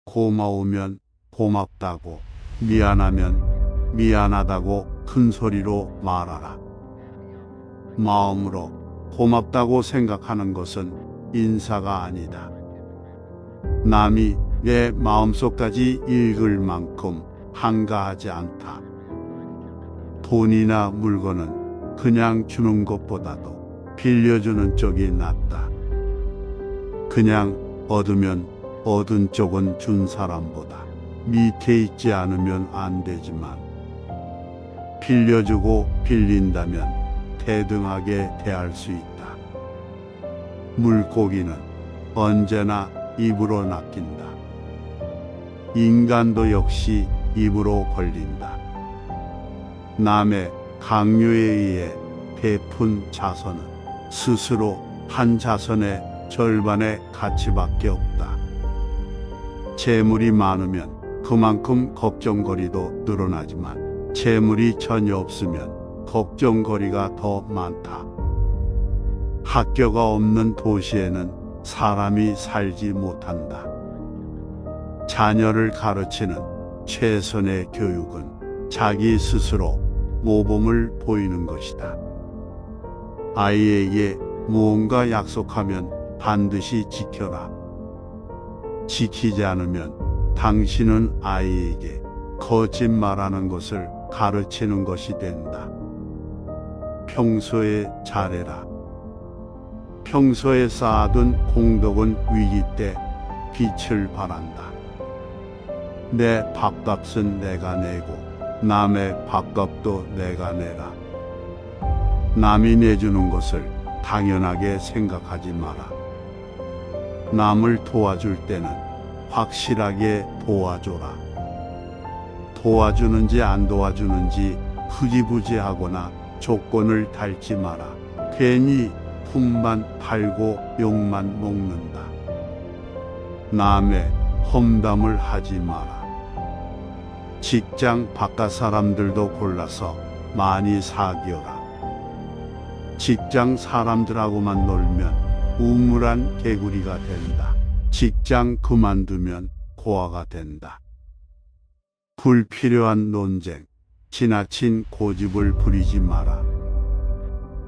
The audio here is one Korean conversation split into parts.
고마우면 고맙다고, 미안하면 미안하다고 큰 소리로 말하라. 마음으로 고맙다고 생각하는 것은 인사가 아니다. 남이 내 마음속까지 읽을 만큼 한가하지 않다. 돈이나 물건은 그냥 주는 것보다도 빌려주는 쪽이 낫다. 그냥 얻으면 얻은 쪽은 준 사람보다 밑에 있지 않으면 안 되지만, 빌려주고 빌린다면 대등하게 대할 수 있다. 물고기는 언제나 입으로 낚인다. 인간도 역시 입으로 걸린다. 남의 강요에 의해 베푼 자선은 스스로 한 자선의 절반의 가치밖에 없다. 재물이 많으면 그만큼 걱정거리도 늘어나지만, 재물이 전혀 없으면 걱정거리가 더 많다. 학교가 없는 도시에는 사람이 살지 못한다. 자녀를 가르치는 최선의 교육은 자기 스스로 모범을 보이는 것이다. 아이에게 무언가 약속하면 반드시 지켜라. 지키지 않으면 당신은 아이에게 거짓말하는 것을 가르치는 것이 된다. 평소에 잘해라. 평소에 쌓아둔 공덕은 위기 때 빛을 발한다. 내 밥값은 내가 내고 남의 밥값도 내가 내라. 남이 내주는 것을 당연하게 생각하지 마라. 남을 도와줄 때는 확실하게 도와줘라. 도와주는지 안 도와주는지 흐지부지하거나 조건을 달지 마라. 괜히 품만 팔고 욕만 먹는다. 남의 험담을 하지 마라. 직장 바깥 사람들도 골라서 많이 사귀어라. 직장 사람들하고만 놀면 우물안 개구리가 된다. 직장 그만두면 고아가 된다. 불필요한 논쟁, 지나친 고집을 부리지 마라.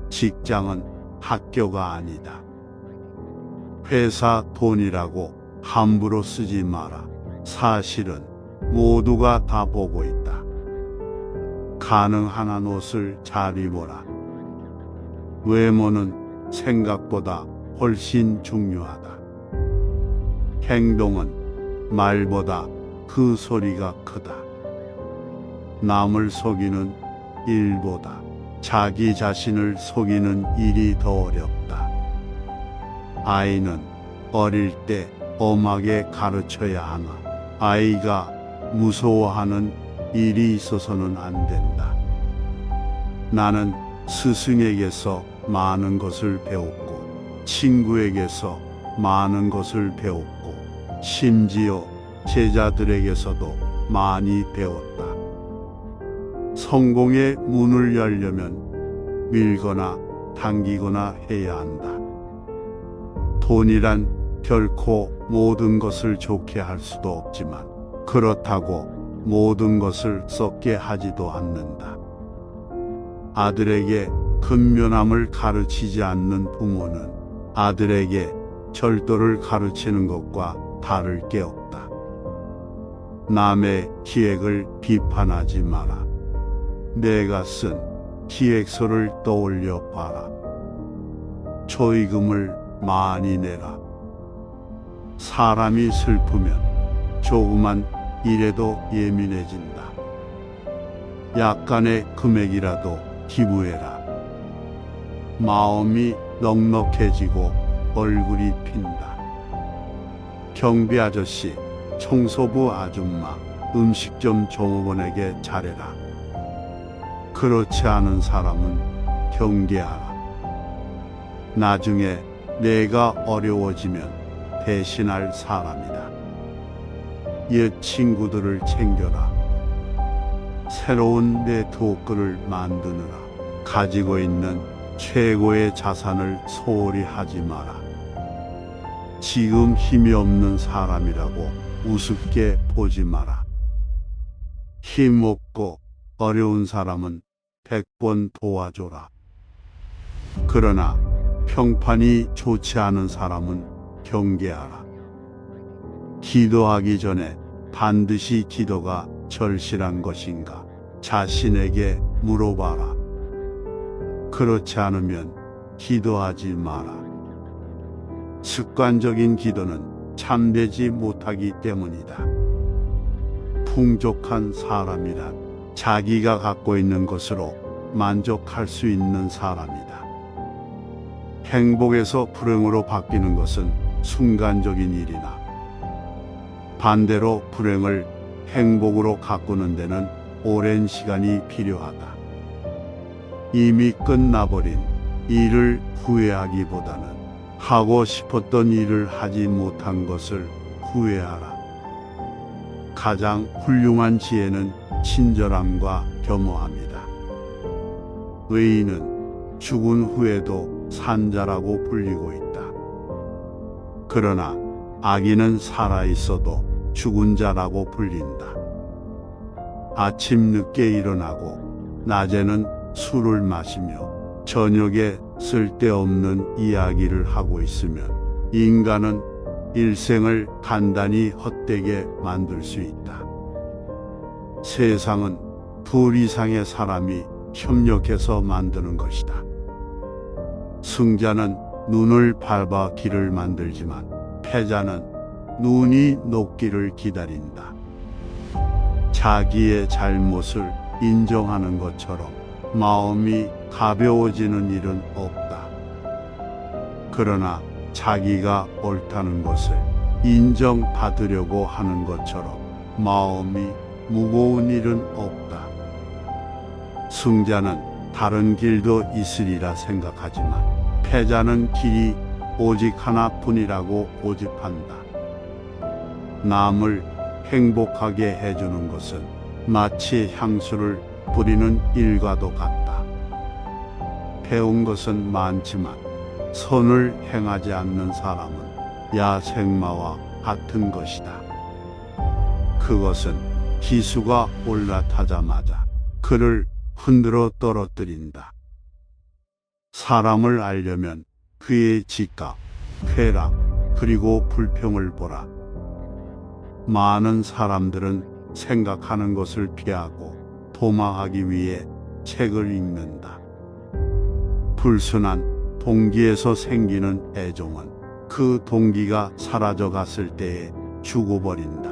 직장은 학교가 아니다. 회사 돈이라고 함부로 쓰지 마라. 사실은 모두가 다 보고 있다. 가능한 한 옷을 잘 입어라. 외모는 생각보다 훨씬 중요하다. 행동은 말보다 그 소리가 크다. 남을 속이는 일보다 자기 자신을 속이는 일이 더 어렵다. 아이는 어릴 때 엄하게 가르쳐야 하나, 아이가 무서워하는 일이 있어서는 안 된다. 나는 스승에게서 많은 것을 배웠고, 친구에게서 많은 것을 배웠고, 심지어 제자들에게서도 많이 배웠다. 성공의 문을 열려면 밀거나 당기거나 해야 한다. 돈이란 결코 모든 것을 좋게 할 수도 없지만, 그렇다고 모든 것을 썩게 하지도 않는다. 아들에게 근면함을 가르치지 않는 부모는 아들에게 절도를 가르치는 것과 다를 게 없다. 남의 기획을 비판하지 마라. 내가 쓴 기획서를 떠올려 봐라. 조의금을 많이 내라. 사람이 슬프면 조그만 일에도 예민해진다. 약간의 금액이라도 기부해라. 마음이 넉넉해지고 얼굴이 핀다. 경비 아저씨, 청소부 아줌마, 음식점 종업원에게 잘해라. 그렇지 않은 사람은 경계하라. 나중에 내가 어려워지면 대신할 사람이다. 옛 친구들을 챙겨라. 새로운 네트워크를 만드느라 가지고 있는 최고의 자산을 소홀히 하지 마라. 지금 힘이 없는 사람이라고 우습게 보지 마라. 힘없고 어려운 사람은 100번 도와줘라. 그러나 평판이 좋지 않은 사람은 경계하라. 기도하기 전에 반드시 기도가 절실한 것인가 자신에게 물어봐라. 그렇지 않으면 기도하지 마라. 습관적인 기도는 참되지 못하기 때문이다. 풍족한 사람이란 자기가 갖고 있는 것으로 만족할 수 있는 사람이다. 행복에서 불행으로 바뀌는 것은 순간적인 일이나 반대로 불행을 행복으로 가꾸는 데는 오랜 시간이 필요하다. 이미 끝나버린 일을 후회하기보다는 하고 싶었던 일을 하지 못한 것을 후회하라. 가장 훌륭한 지혜는 친절함과 겸허함이다. 의인은 죽은 후에도 산자라고 불리고 있다. 그러나 악인은 살아있어도 죽은 자라고 불린다. 아침 늦게 일어나고 낮에는 술을 마시며 저녁에 쓸데없는 이야기를 하고 있으면 인간은 일생을 간단히 헛되게 만들 수 있다. 세상은 둘 이상의 사람이 협력해서 만드는 것이다. 승자는 눈을 밟아 길을 만들지만 패자는 눈이 녹기를 기다린다. 자기의 잘못을 인정하는 것처럼 마음이 가벼워지는 일은 없다. 그러나 자기가 옳다는 것을 인정받으려고 하는 것처럼 마음이 무거운 일은 없다. 승자는 다른 길도 있으리라 생각하지만 패자는 길이 오직 하나뿐이라고 고집한다. 남을 행복하게 해주는 것은 마치 향수를 뿌리는 일과도 같다. 배운 것은 많지만 선을 행하지 않는 사람은 야생마와 같은 것이다. 그것은 기수가 올라타자마자 그를 흔들어 떨어뜨린다. 사람을 알려면 그의 직각, 쾌락, 그리고 불평을 보라. 많은 사람들은 생각하는 것을 피하고 도망하기 위해 책을 읽는다. 불순한 동기에서 생기는 애정은 그 동기가 사라져 갔을 때에 죽어버린다.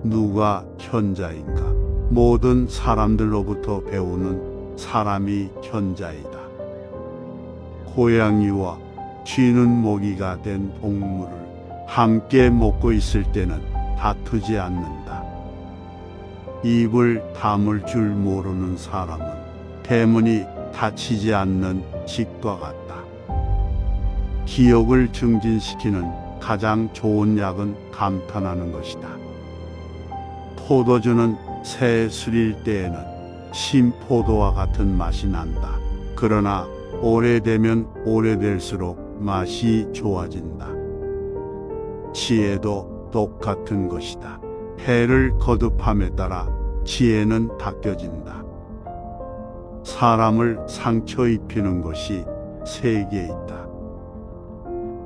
누가 현자인가? 모든 사람들로부터 배우는 사람이 현자이다. 고양이와 쥐는 모기가 된 동물을 함께 먹고 있을 때는 다투지 않는다. 입을 다물 줄 모르는 사람은 대문이 닫히지 않는 집과 같다. 기억을 증진시키는 가장 좋은 약은 감탄하는 것이다. 포도주는 새 술일 때에는 신포도와 같은 맛이 난다. 그러나 오래되면 오래될수록 맛이 좋아진다. 지혜도 똑같은 것이다. 해를 거듭함에 따라 지혜는 닦여진다. 사람을 상처 입히는 것이 세 개 있다.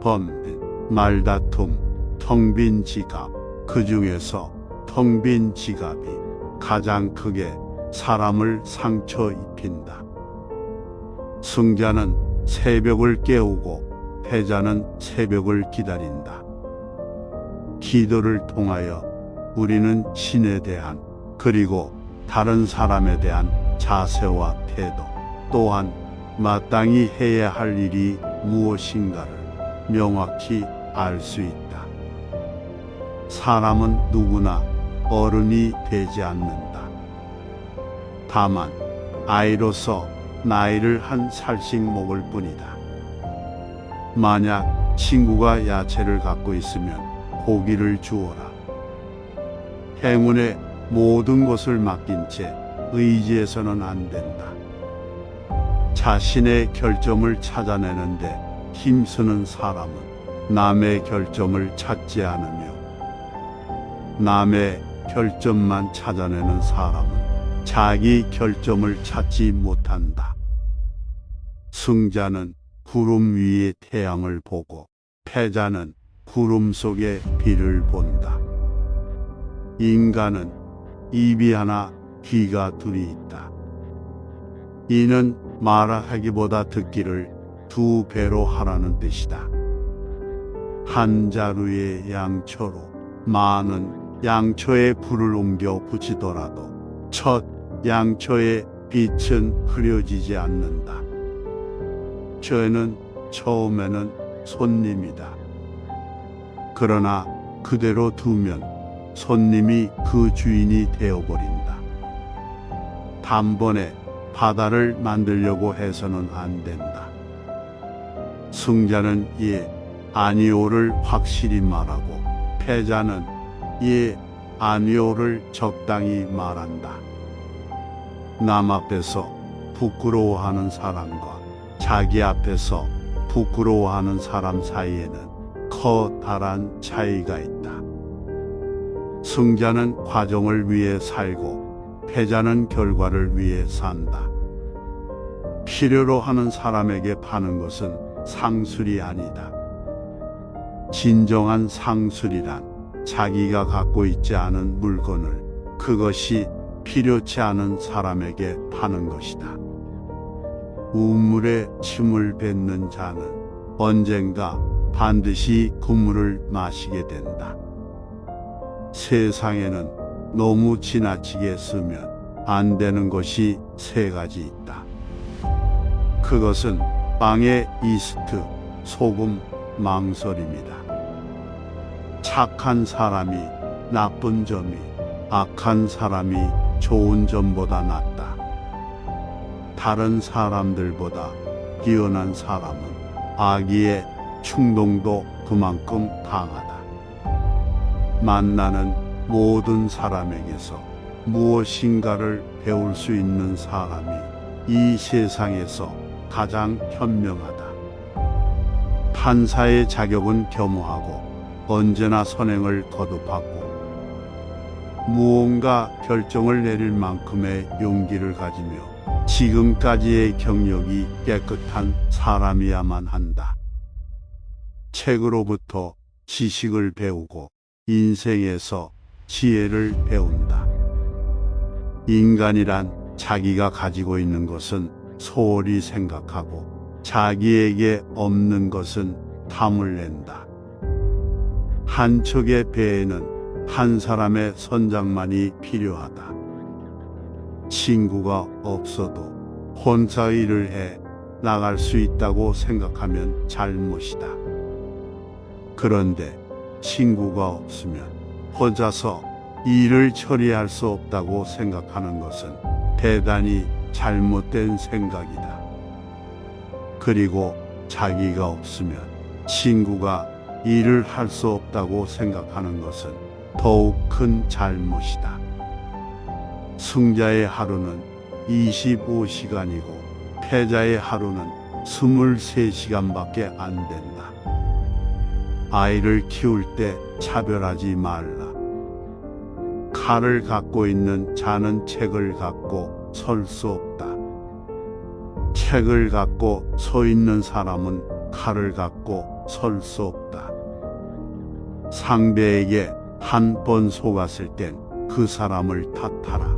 범죄, 말다툼, 텅 빈 지갑. 그 중에서 텅 빈 지갑이 가장 크게 사람을 상처 입힌다. 승자는 새벽을 깨우고 패자는 새벽을 기다린다. 기도를 통하여 우리는 신에 대한 그리고 다른 사람에 대한 자세와 태도 또한 마땅히 해야 할 일이 무엇인가를 명확히 알 수 있다. 사람은 누구나 어른이 되지 않는다. 다만 아이로서 나이를 한 살씩 먹을 뿐이다. 만약 친구가 야채를 갖고 있으면 고기를 주어라. 행운에 모든 것을 맡긴 채 의지해서는 안 된다. 자신의 결점을 찾아내는데 힘쓰는 사람은 남의 결점을 찾지 않으며 남의 결점만 찾아내는 사람은 자기 결점을 찾지 못한다. 승자는 구름 위의 태양을 보고 패자는 구름 속의 비를 본다. 인간은 입이 하나 귀가 둘이 있다. 이는 말하기보다 듣기를 2배로 하라는 뜻이다. 한 자루의 양초로 많은 양초에 불을 옮겨 붙이더라도 첫 양초의 빛은 흐려지지 않는다. 죄는 처음에는 손님이다. 그러나 그대로 두면 손님이 그 주인이 되어버린다. 단번에 바다를 만들려고 해서는 안 된다. 승자는 예, 아니오를 확실히 말하고 패자는 예, 아니오를 적당히 말한다. 남 앞에서 부끄러워하는 사람과 자기 앞에서 부끄러워하는 사람 사이에는 커다란 차이가 있다. 승자는 과정을 위해 살고 패자는 결과를 위해 산다. 필요로 하는 사람에게 파는 것은 상술이 아니다. 진정한 상술이란 자기가 갖고 있지 않은 물건을 그것이 필요치 않은 사람에게 파는 것이다. 우물에 침을 뱉는 자는 언젠가 반드시 그 물을 마시게 된다. 세상에는 너무 지나치게 쓰면 안 되는 것이 3가지 있다. 그것은 빵에 이스트, 소금, 망설임이다. 착한 사람이 나쁜 점이 악한 사람이 좋은 점보다 낫다. 다른 사람들보다 뛰어난 사람은 악의의 충동도 그만큼 강하다. 만나는 모든 사람에게서 무엇인가를 배울 수 있는 사람이 이 세상에서 가장 현명하다. 판사의 자격은 겸허하고 언제나 선행을 거듭하고 무언가 결정을 내릴 만큼의 용기를 가지며 지금까지의 경력이 깨끗한 사람이야만 한다. 책으로부터 지식을 배우고 인생에서 지혜를 배운다. 인간이란 자기가 가지고 있는 것은 소홀히 생각하고 자기에게 없는 것은 탐을 낸다. 한 척의 배에는 한 사람의 선장만이 필요하다. 친구가 없어도 혼자 일을 해 나갈 수 있다고 생각하면 잘못이다. 그런데 친구가 없으면 혼자서 일을 처리할 수 없다고 생각하는 것은 대단히 잘못된 생각이다. 그리고 자기가 없으면 친구가 일을 할 수 없다고 생각하는 것은 더욱 큰 잘못이다. 승자의 하루는 25시간이고 패자의 하루는 23시간밖에 안 된다. 아이를 키울 때 차별하지 말라. 칼을 갖고 있는 자는 책을 갖고 설 수 없다. 책을 갖고 서 있는 사람은 칼을 갖고 설 수 없다. 상대에게 한 번 속았을 땐 그 사람을 탓하라.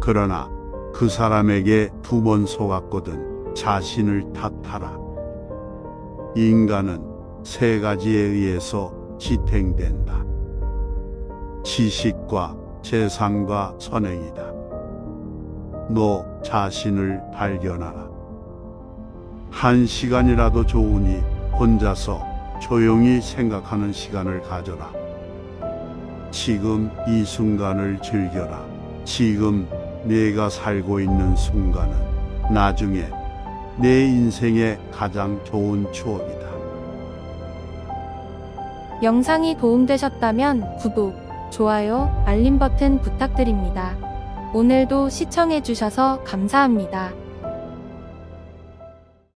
그러나 그 사람에게 2번 속았거든 자신을 탓하라. 인간은 3가지에 의해서 지탱된다. 지식과 재산과 선행이다. 너 자신을 발견하라. 1시간이라도 좋으니 혼자서 조용히 생각하는 시간을 가져라. 지금 이 순간을 즐겨라. 지금 내가 살고 있는 순간은 나중에 내 인생의 가장 좋은 추억이다. 영상이 도움되셨다면 구독, 좋아요, 알림 버튼 부탁드립니다. 오늘도 시청해주셔서 감사합니다.